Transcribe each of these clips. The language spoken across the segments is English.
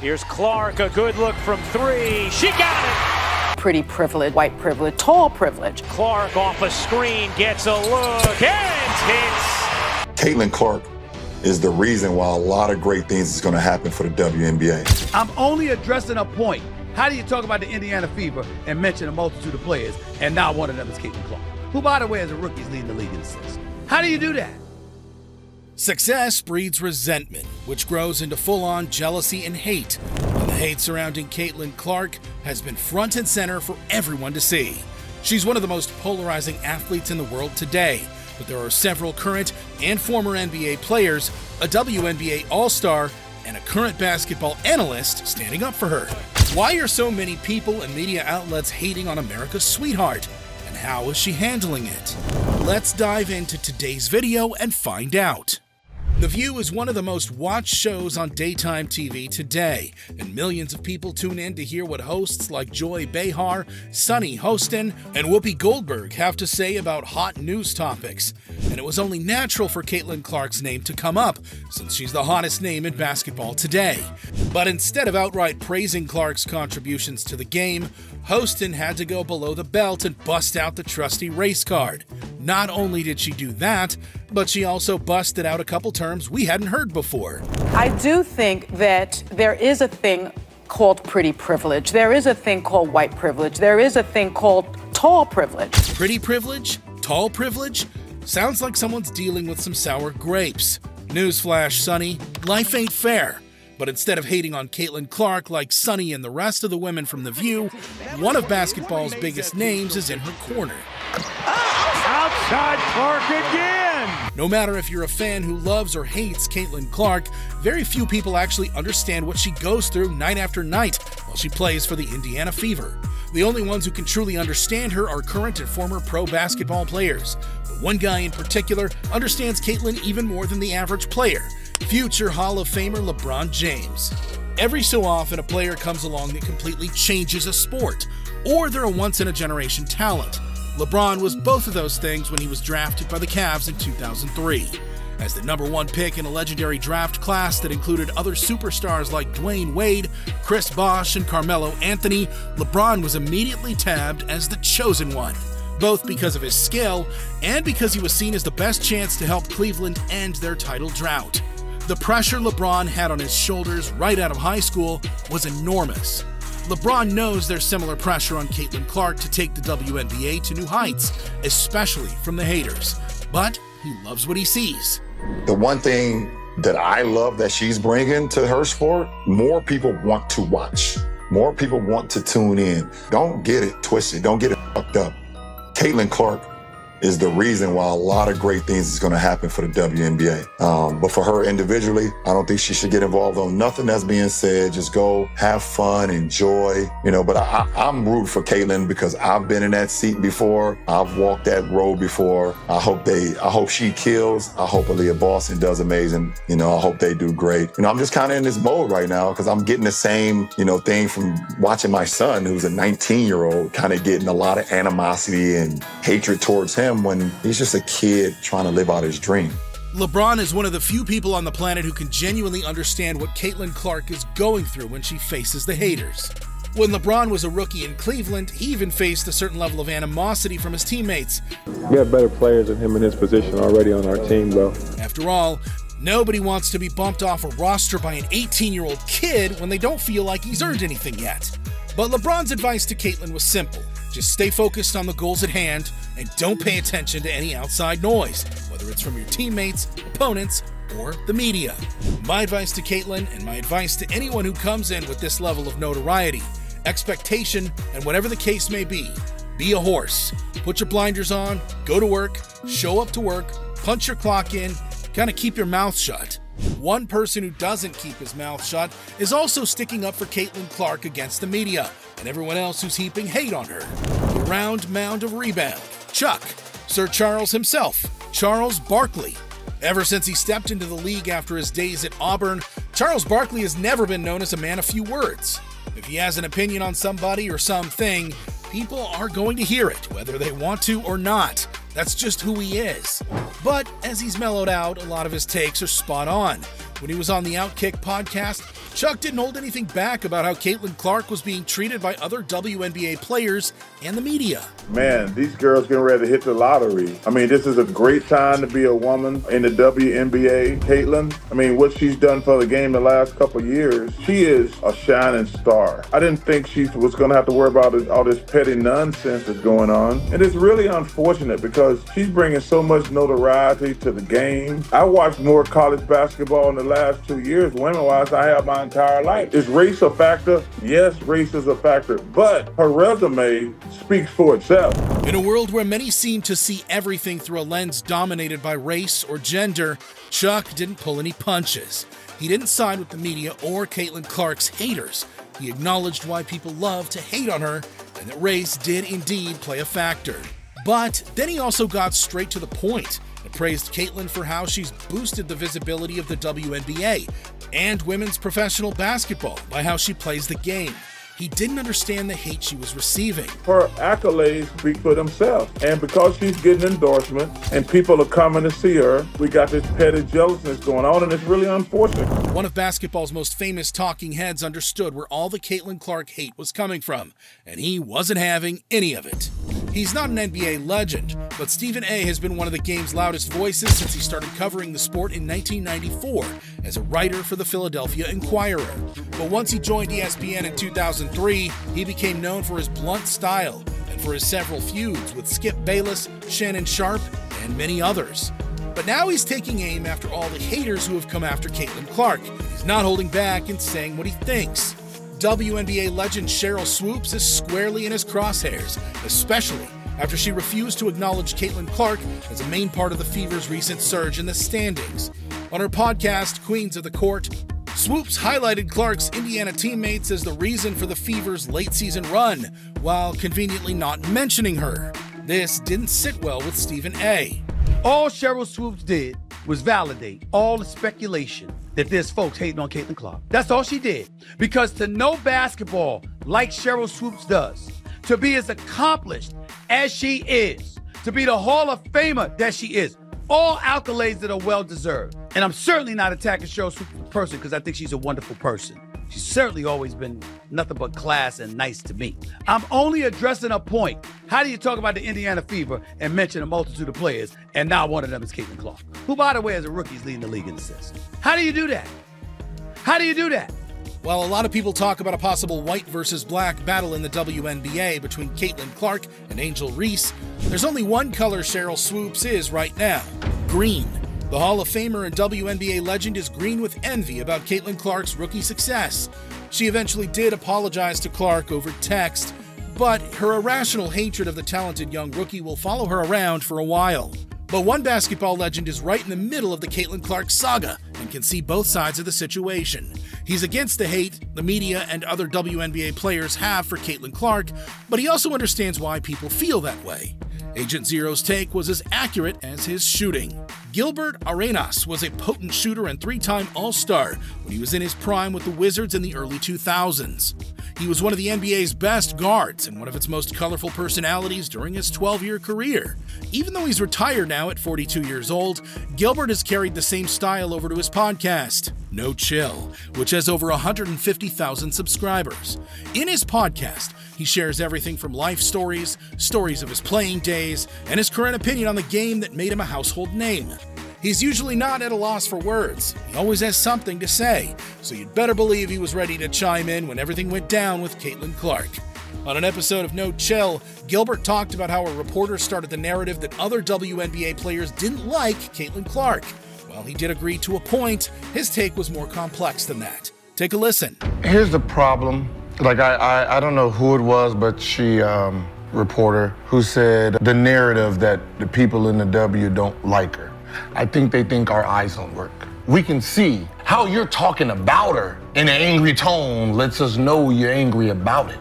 Here's Clark, a good look from three. She got it! Pretty privilege, white privilege, tall privilege. Clark off a screen, gets a look, and hits. Caitlin Clark is the reason why a lot of great things is going to happen for the WNBA. I'm only addressing a point. How do you talk about the Indiana Fever and mention a multitude of players, and not one of them is Caitlin Clark, who, by the way, as a rookie, is leading the league in assists? How do you do that? Success breeds resentment, which grows into full-on jealousy and hate. And the hate surrounding Caitlin Clark has been front and center for everyone to see. She's one of the most polarizing athletes in the world today, but there are several current and former NBA players, a WNBA All-Star, and a current basketball analyst standing up for her. Why are so many people and media outlets hating on America's sweetheart? And how is she handling it? Let's dive into today's video and find out. The View is one of the most watched shows on daytime TV today, and millions of people tune in to hear what hosts like Joy Behar, Sunny Hostin, and Whoopi Goldberg have to say about hot news topics. And it was only natural for Caitlin Clark's name to come up, since she's the hottest name in basketball today. But instead of outright praising Clark's contributions to the game, Hostin had to go below the belt and bust out the trusty race card. Not only did she do that, but she also busted out a couple terms we hadn't heard before. I do think that there is a thing called pretty privilege. There is a thing called white privilege. There is a thing called tall privilege. Pretty privilege? Tall privilege? Sounds like someone's dealing with some sour grapes. Newsflash, Sunny, life ain't fair. But instead of hating on Caitlin Clark like Sunny and the rest of the women from The View, one of basketball's biggest names is in her corner. Outside Clark again! No matter if you're a fan who loves or hates Caitlin Clark, very few people actually understand what she goes through night after night while she plays for the Indiana Fever. The only ones who can truly understand her are current and former pro basketball players. But one guy in particular understands Caitlin even more than the average player: future Hall of Famer LeBron James. Every so often, a player comes along that completely changes a sport, or they're a once-in-a-generation talent. LeBron was both of those things when he was drafted by the Cavs in 2003. As the #1 pick in a legendary draft class that included other superstars like Dwayne Wade, Chris Bosh, and Carmelo Anthony, LeBron was immediately tabbed as the chosen one, both because of his skill and because he was seen as the best chance to help Cleveland end their title drought. The pressure LeBron had on his shoulders right out of high school was enormous. LeBron knows there's similar pressure on Caitlin Clark to take the WNBA to new heights, especially from the haters. But he loves what he sees. The one thing that I love that she's bringing to her sport, more people want to watch. More people want to tune in. Don't get it twisted. Don't get it fucked up. Caitlin Clark is the reason why a lot of great things is going to happen for the WNBA. But for her individually, I don't think she should get involved on nothing that's being said. Just go have fun, enjoy, but I'm rooting for Caitlin because I've been in that seat before. I've walked that road before. I hope she kills. I hope Aaliyah Boston does amazing. I hope they do great. I'm just kind of in this mode right now because I'm getting the same, thing from watching my son, who's a 19-year-old, kind of getting a lot of animosity and hatred towards him when he's just a kid trying to live out his dream. LeBron is one of the few people on the planet who can genuinely understand what Caitlin Clark is going through when she faces the haters. When LeBron was a rookie in Cleveland, he even faced a certain level of animosity from his teammates. We have better players than him in his position already on our team, though. After all, nobody wants to be bumped off a roster by an 18-year-old kid when they don't feel like he's earned anything yet. But LeBron's advice to Caitlin was simple. Just stay focused on the goals at hand and don't pay attention to any outside noise, whether it's from your teammates, opponents, or the media. My advice to Caitlin, and my advice to anyone who comes in with this level of notoriety, expectation, and whatever the case may be a horse. Put your blinders on, go to work, show up to work, punch your clock in, kind of keep your mouth shut. One person who doesn't keep his mouth shut is also sticking up for Caitlin Clark against the media and everyone else who's heaping hate on her. The round mound of rebound. Chuck, Sir Charles himself, Charles Barkley. Ever since he stepped into the league after his days at Auburn, Charles Barkley has never been known as a man of few words. If he has an opinion on somebody or something, people are going to hear it, whether they want to or not. That's just who he is. But as he's mellowed out, a lot of his takes are spot on. When he was on the Outkick podcast, Chuck didn't hold anything back about how Caitlin Clark was being treated by other WNBA players and the media. Man, these girls getting ready to hit the lottery. I mean, this is a great time to be a woman in the WNBA. Caitlin, I mean, what she's done for the game the last couple of years, she is a shining star. I didn't think she was going to have to worry about all this petty nonsense that's going on. And it's really unfortunate because she's bringing so much notoriety to the game. I watched more college basketball in the last 2 years, women-wise, I have my entire life. Is race a factor? Yes, race is a factor, but her resume speaks for itself. In a world where many seem to see everything through a lens dominated by race or gender, Chuck didn't pull any punches. He didn't side with the media or Caitlin Clark's haters. He acknowledged why people love to hate on her and that race did indeed play a factor. But then he also got straight to the point and praised Caitlin for how she's boosted the visibility of the WNBA and women's professional basketball by how she plays the game. He didn't understand the hate she was receiving. Her accolades speak for themselves. And because she's getting endorsements and people are coming to see her, we got this petty jealousness going on, and it's really unfortunate. One of basketball's most famous talking heads understood where all the Caitlin Clark hate was coming from, and he wasn't having any of it. He's not an NBA legend, but Stephen A. has been one of the game's loudest voices since he started covering the sport in 1994 as a writer for the Philadelphia Inquirer. But once he joined ESPN in 2003, he became known for his blunt style and for his several feuds with Skip Bayless, Shannon Sharpe, and many others. But now he's taking aim after all the haters who have come after Caitlin Clark. He's not holding back and saying what he thinks. WNBA legend Sheryl Swoopes is squarely in his crosshairs, especially after she refused to acknowledge Caitlin Clark as a main part of the Fever's recent surge in the standings. On her podcast, Queens of the Court, Swoopes highlighted Clark's Indiana teammates as the reason for the Fever's late-season run, while conveniently not mentioning her. This didn't sit well with Stephen A. All Sheryl Swoopes did was validate all the speculation that there's folks hating on Caitlin Clark. That's all she did. Because to know basketball like Sheryl Swoopes does, to be as accomplished as she is, to be the Hall of Famer that she is, all accolades that are well-deserved. And I'm certainly not attacking Sheryl Swoopes as a person because I think she's a wonderful person. She's certainly always been nothing but class and nice to me. I'm only addressing a point. How do you talk about the Indiana Fever and mention a multitude of players, and now one of them is Caitlin Clark, who, by the way, as a rookie, is leading the league in assists? How do you do that? How do you do that? While a lot of people talk about a possible white versus black battle in the WNBA between Caitlin Clark and Angel Reese, there's only one color Sheryl Swoopes is right now: green. The Hall of Famer and WNBA legend is green with envy about Caitlin Clark's rookie success. She eventually did apologize to Clark over text, but her irrational hatred of the talented young rookie will follow her around for a while. But one basketball legend is right in the middle of the Caitlin Clark saga and can see both sides of the situation. He's against the hate the media and other WNBA players have for Caitlin Clark, but he also understands why people feel that way. Agent Zero's take was as accurate as his shooting. Gilbert Arenas was a potent shooter and three-time All-Star when he was in his prime with the Wizards in the early 2000s. He was one of the NBA's best guards and one of its most colorful personalities during his 12-year career. Even though he's retired now at 42 years old, Gilbert has carried the same style over to his podcast, No Chill, which has over 150,000 subscribers. In his podcast, he shares everything from life stories, stories of his playing days, and his current opinion on the game that made him a household name. He's usually not at a loss for words. He always has something to say, so you'd better believe he was ready to chime in when everything went down with Caitlin Clark. On an episode of No Chill, Gilbert talked about how a reporter started the narrative that other WNBA players didn't like Caitlin Clark. While he did agree to a point, his take was more complex than that. Take a listen. Here's the problem. Like, I don't know who it was, but she, reporter, who said the narrative that the people in the W don't like her. I think they think our eyes don't work. We can see how you're talking about her in an angry tone lets us know you're angry about it,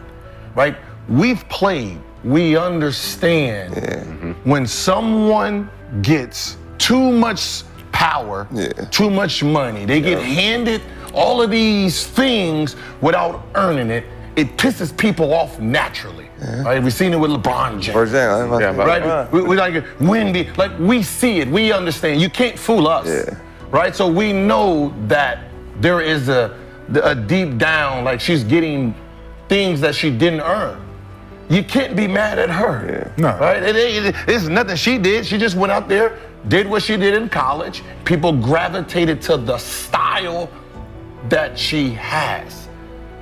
right? We've played, we understand when someone gets too much power, too much money, they get handed all of these things without earning it, it pisses people off naturally. Right? We've seen it with LeBron James. For example, right? We like Wendy, like we see it, we understand. You can't fool us. Right? So we know that there is a deep down, like she's getting things that she didn't earn. You can't be mad at her. No. Right? It's nothing she did. She just went out there, did what she did in college. People gravitated to the style that she has.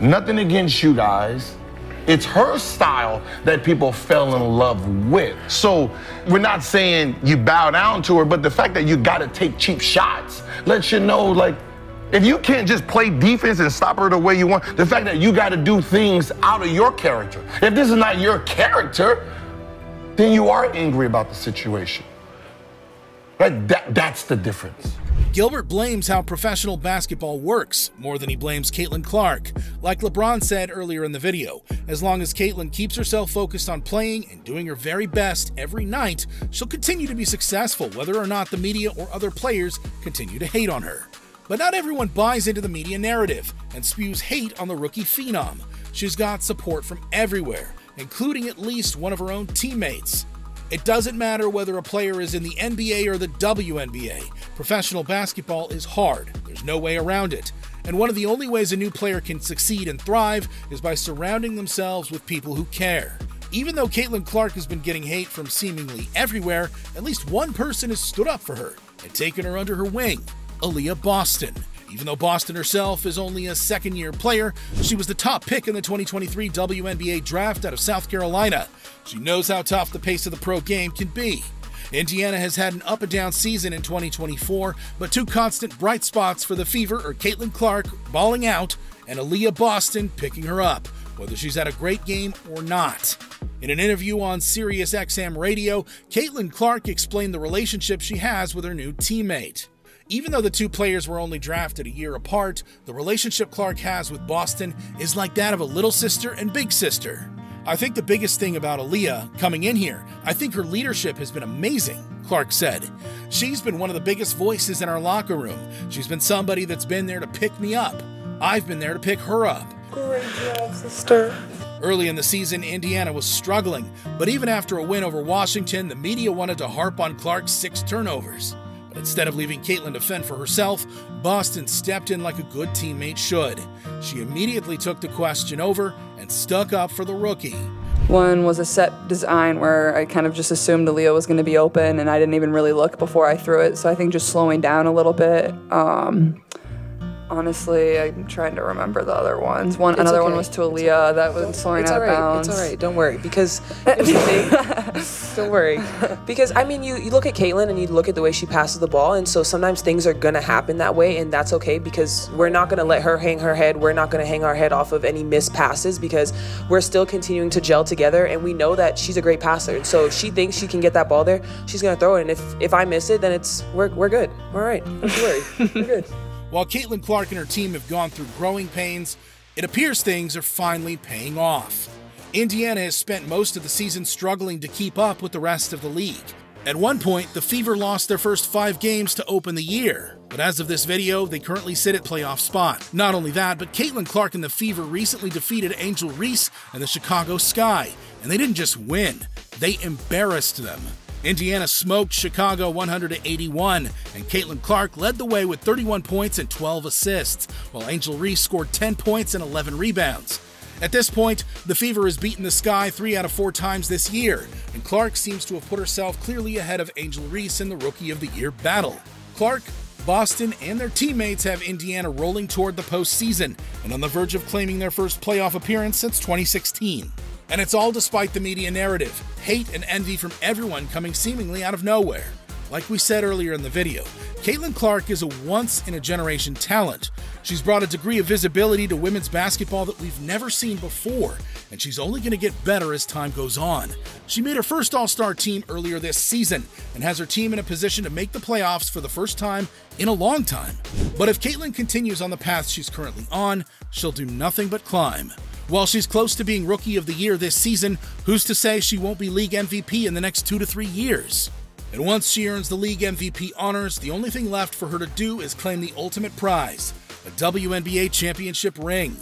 Nothing against you guys. It's her style that people fell in love with. So we're not saying you bow down to her, but the fact that you gotta take cheap shots lets you know, like, if you can't just play defense and stop her the way you want, the fact that you gotta do things out of your character. If this is not your character, then you are angry about the situation. Right? That's the difference. Gilbert blames how professional basketball works more than he blames Caitlin Clark. Like LeBron said earlier in the video, as long as Caitlin keeps herself focused on playing and doing her very best every night, she'll continue to be successful whether or not the media or other players continue to hate on her. But not everyone buys into the media narrative and spews hate on the rookie phenom. She's got support from everywhere, including at least one of her own teammates. It doesn't matter whether a player is in the NBA or the WNBA. Professional basketball is hard. There's no way around it. And one of the only ways a new player can succeed and thrive is by surrounding themselves with people who care. Even though Caitlin Clark has been getting hate from seemingly everywhere, at least one person has stood up for her and taken her under her wing. Aaliyah Boston. Even though Boston herself is only a second-year player, she was the top pick in the 2023 WNBA draft out of South Carolina. She knows how tough the pace of the pro game can be. Indiana has had an up-and-down season in 2024, but two constant bright spots for the Fever are Caitlin Clark balling out and Aaliyah Boston picking her up, whether she's had a great game or not. In an interview on SiriusXM Radio, Caitlin Clark explained the relationship she has with her new teammate. Even though the two players were only drafted a year apart, the relationship Clark has with Boston is like that of a little sister and big sister. I think the biggest thing about Aaliyah coming in here, I think her leadership has been amazing, Clark said. She's been one of the biggest voices in our locker room. She's been somebody that's been there to pick me up. I've been there to pick her up. Great job, sister. Early in the season, Indiana was struggling, but even after a win over Washington, the media wanted to harp on Clark's 6 turnovers. But instead of leaving Caitlin to fend for herself, Boston stepped in like a good teammate should. She immediately took the question over and stuck up for the rookie. One was a set design where I kind of just assumed Aaliyah was going to be open, and I didn't even really look before I threw it. So I think just slowing down a little bit. Honestly, I'm trying to remember the other ones. Another one was to Aaliyah that was slowing out of bounds. It's all right. Don't worry, because don't worry, because I mean, you look at Caitlin and you look at the way she passes the ball, and so sometimes things are gonna happen that way, and that's okay because we're not gonna let her hang her head. We're not gonna hang our head off of any missed passes because we're still continuing to gel together, and we know that she's a great passer. And so if she thinks she can get that ball there, she's gonna throw it, and if I miss it, then we're good. All right, don't worry, we're good. While Caitlin Clark and her team have gone through growing pains, it appears things are finally paying off. Indiana has spent most of the season struggling to keep up with the rest of the league. At one point, the Fever lost their first 5 games to open the year, but as of this video, they currently sit at playoff spot. Not only that, but Caitlin Clark and the Fever recently defeated Angel Reese and the Chicago Sky, and they didn't just win, they embarrassed them. Indiana smoked Chicago 100-81, and Caitlin Clark led the way with 31 points and 12 assists, while Angel Reese scored 10 points and 11 rebounds. At this point, the Fever has beaten the Sky 3 out of 4 times this year, and Clark seems to have put herself clearly ahead of Angel Reese in the Rookie of the Year battle. Clark, Boston, and their teammates have Indiana rolling toward the postseason and on the verge of claiming their first playoff appearance since 2016. And it's all despite the media narrative, hate and envy from everyone coming seemingly out of nowhere. Like we said earlier in the video, Caitlin Clark is a once-in-a-generation talent. She's brought a degree of visibility to women's basketball that we've never seen before, and she's only going to get better as time goes on. She made her first All-Star team earlier this season and has her team in a position to make the playoffs for the first time in a long time. But if Caitlin continues on the path she's currently on, she'll do nothing but climb. While she's close to being Rookie of the Year this season, who's to say she won't be League MVP in the next 2 to 3 years? And once she earns the League MVP honors, the only thing left for her to do is claim the ultimate prize, a WNBA championship ring.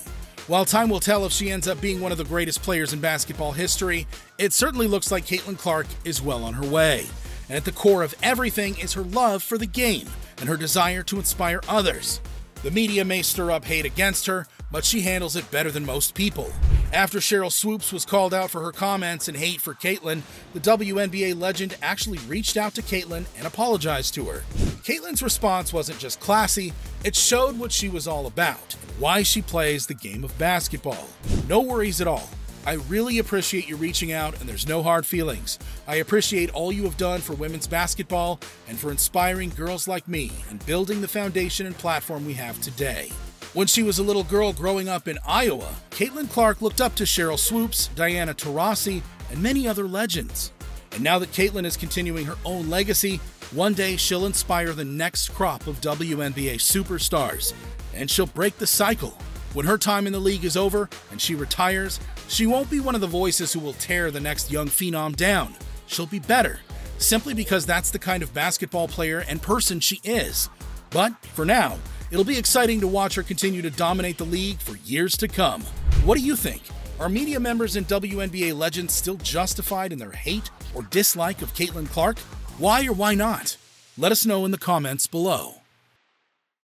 While time will tell if she ends up being one of the greatest players in basketball history, it certainly looks like Caitlin Clark is well on her way. And at the core of everything is her love for the game and her desire to inspire others. The media may stir up hate against her, but she handles it better than most people. After Sheryl Swoopes was called out for her comments and hate for Caitlyn, the WNBA legend actually reached out to Caitlyn and apologized to her. Caitlyn's response wasn't just classy, it showed what she was all about and why she plays the game of basketball. No worries at all. I really appreciate you reaching out, and there's no hard feelings. I appreciate all you have done for women's basketball and for inspiring girls like me and building the foundation and platform we have today. When she was a little girl growing up in Iowa, Caitlin Clark looked up to Sheryl Swoopes, Diana Taurasi, and many other legends. And now that Caitlin is continuing her own legacy, one day she'll inspire the next crop of WNBA superstars, and she'll break the cycle. When her time in the league is over and she retires, she won't be one of the voices who will tear the next young phenom down. She'll be better, simply because that's the kind of basketball player and person she is. But for now, it'll be exciting to watch her continue to dominate the league for years to come. What do you think? Are media members and WNBA legends still justified in their hate or dislike of Caitlin Clark? Why or why not? Let us know in the comments below.